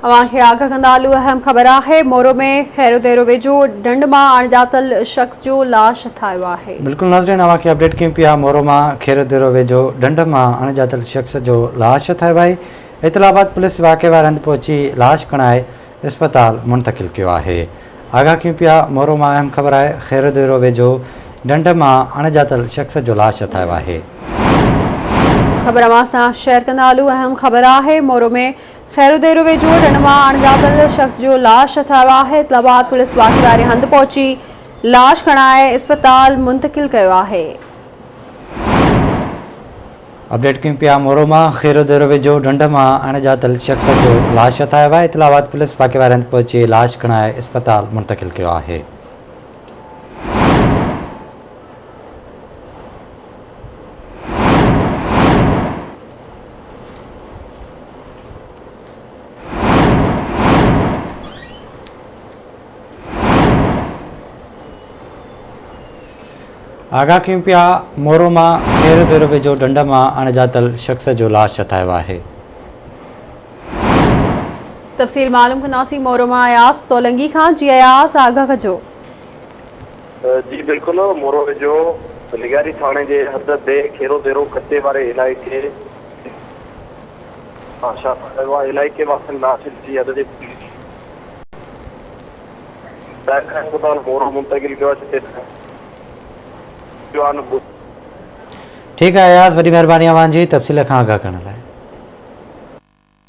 अवांखे आगाह कंदालू अहम ख़बर है। मोरो में खैरो देरो वेझो ढंढ मां अणॼातल शख़्स जो लाश ठाहियो आहे। बिल्कुल नाज़रीन, अवांखे अपडेट कयूं पिया। मोरो मां खैरो देरो वेझो ढंढ मां अणॼातल शख़्स जो लाश ठाहियो आहे। इतलाबाद पुलिस वाक़े वारे हंधि पहुची लाश खणाए अस्पताल मुंतकिल कियो आहे। आगाह कयूं पिया। मोरो मां अहम ख़बर आहे। खैरो देरो वेझो ढंढ मां अणॼातल शख़्स जो लाश ठाहियो आहे। ख़बर अवां सां शेयर कंदालू अहम ख़बर आहे। मोरो में खैरो देरो वेझो ढंढ मां अणॼातल शख़्स जो लाश ठाहियो आहे। इतलाबाद पुलिस वाक़े वारे हंधि पहुची लाश खणाए अस्पताल मुंतकिल कयो आहे। अपडेट कयूं पिया। मोरो मां खैरो देरो वेझो ढंढ मां अणॼातल शख़्स जो लाश ठाहियो आहे। इतलाबाद पुलिस वाक़े वारे हंधि पहुची लाश खणाए अस्पताल मुंतकिल कियो आहे। आगाह कयूं पिया। मोरो मां खैरो देरो वेझो ढंढ मां अणॼातल शख़्स जो लाश ठाहियो आहे। तफ़सील मालूम कंदासीं। मोरो मां अयास सोलंगी खां। जी अयास, आगाह कजो। जी बिल्कुल, मोरो वेझो निगारी थाने जे हद ते खैरो देरो कटे वारे इलाइक़े इलाइक़े वासियुनि लाश जी हद ते मोरो मुंतकिल कयो आहे। ठीक है अयास, वॾी महिरबानी अवांजी तफ़सील खां आगाह करण लाइ।